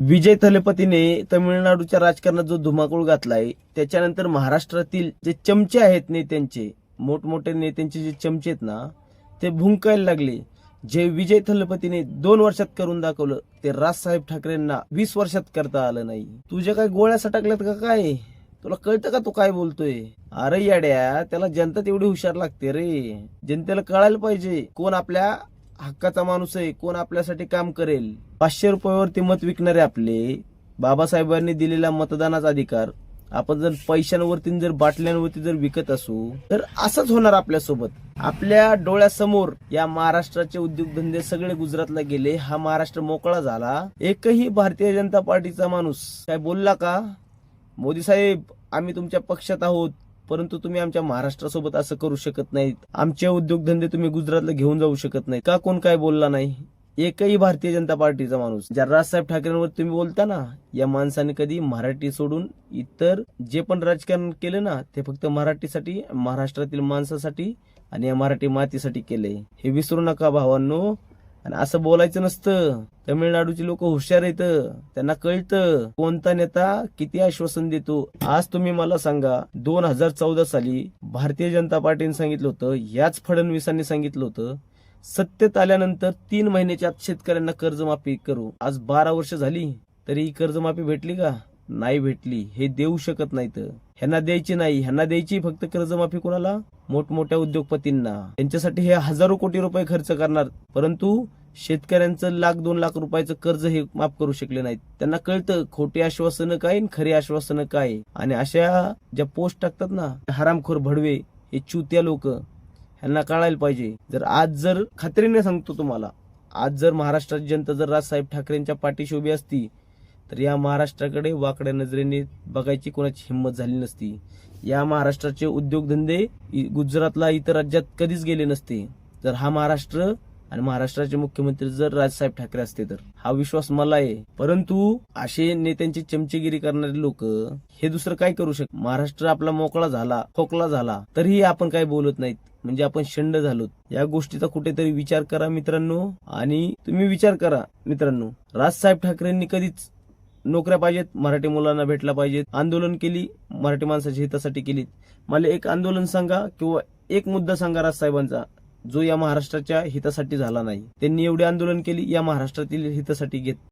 विजय थलपतीने तमिळनाडूच्या राजकारणात जो धुमाकूळ घातलाय, त्याच्यानंतर महाराष्ट्रातील जे चमचे आहेत नेत्यांचे, मोठमोठे नेत्यांचे जे चमचे आहेत ना, ते भुंकायला लागले. जे विजय थलपतीने 2 वर्षात करून दाखवलं, ते राजसाहेब ठाकरेंना 20 वर्षात करता आलं नाही. तुझ्या काय गोळ्या सटकल्यात का काय? तुला कळतं का तू काय बोलतोय? अरे याड्या, त्याला जनता तेवढी हुशार लागते रे. जनतेला कळायला पाहिजे कोण आपल्या हक्काचा माणूस आहे, कोण आपल्यासाठी काम करेल. 500 रुपयावरती मत विकणारे आपले बाबासाहेबांनी दिलेला मतदानाचा अधिकार आपण जर पैशांवरती जर बाटल्यांवरती जर विकत असू तर असंच होणार आपल्यासोबत. आपल्या डोळ्यासमोर या महाराष्ट्राचे उद्योगधंदे सगळे गुजरातला गेले. हा महाराष्ट्र मोकळा झाला. एकही भारतीय जनता पार्टीचा माणूस काय बोलला का? मोदी साहेब, आम्ही तुमच्या पक्षात आहोत, परंतु तुम्ही आमच्या महाराष्ट्रासोबत असं करू शकत नाहीत. आमचे उद्योगधंदे तुम्ही गुजरातला घेऊन जाऊ शकत नाही का? कोण काय बोलला नाही? एकही भारतीय जनता पार्टीचा माणूस. ज्या राजसाहेब ठाकरेंवर तुम्ही बोलता ना, या माणसाने कधी मराठी सोडून इतर जे पण राजकारण केलं ना, ते फक्त मराठीसाठी, महाराष्ट्रातील माणसासाठी आणि या मराठी मातीसाठी केले. हे विसरू नका भावांनो. आणि असं बोलायचं नसतं. तमिळनाडूची लोक हुशार आहेत, त्यांना कळतं कोणता नेता किती आश्वासन देतो. आज तुम्ही मला सांगा, 2014 साली भारतीय जनता पार्टीने सांगितलं होतं, याच फडणवीसांनी सांगितलं होतं, सत्तेत आल्यानंतर 3 महिन्याच्या आत शेतकऱ्यांना कर्जमाफी करू. आज 12 वर्ष झाली तरी ही कर्जमाफी भेटली का? नाही भेटली. हे देऊ शकत नाहीत. ह्यांना द्यायची नाही. ह्यांना द्यायची फक्त कर्जमाफी कोणाला? मोठमोठ्या उद्योगपतींना. त्यांच्यासाठी हे हजारो कोटी रुपये खर्च करणार, परंतु शेतकऱ्यांचं 1,00,000-2,00,000 रुपयाचं कर्ज हे माफ करू शकले नाहीत. त्यांना कळतं खोटी आश्वासनं काय आणि खरी आश्वासनं काय. आणि अशा ज्या पोस्ट टाकतात ना, हरामखोर भडवे, हे चुत्या लोक, ह्यांना कळायला पाहिजे. जर खात्रीने सांगतो तुम्हाला, आज जर महाराष्ट्राची जनता जर राजसाहेब ठाकरेंच्या पाठीशी उभी असती तर या महाराष्ट्राकडे वाकड्या नजरेने बघायची कोणाची हिंमत झाली नसती. या महाराष्ट्राचे उद्योगधंदे गुजरातला, इतर राज्यात कधीच गेले नसते जर हा महाराष्ट्र आणि महाराष्ट्राचे मुख्यमंत्री जर राजसाहेब ठाकरे असते तर. हा विश्वास मला आहे. परंतु असे नेत्यांची चमचेगिरी करणारे लोक हे दुसरं काय करू शकत? महाराष्ट्र आपला मोकळा झाला, खोकला झाला, तरीही आपण काय बोलत नाहीत, म्हणजे आपण शंड झालो. या गोष्टीचा कुठेतरी विचार करा मित्रांनो. आणि तुम्ही विचार करा मित्रांनो, राजसाहेब ठाकरेंनी कधीच नोकऱ्या पाहिजेत, मराठी मुलांना भेटला पाहिजेत, आंदोलन केली, मराठी माणसाच्या हितासाठी केली. मला एक आंदोलन सांगा किंवा एक मुद्दा सांगा राजसाहेबांचा जो या महाराष्ट्राच्या हितासाठी झाला नाही. त्यांनी एवढी आंदोलन केली, या महाराष्ट्रातील हितासाठी घेत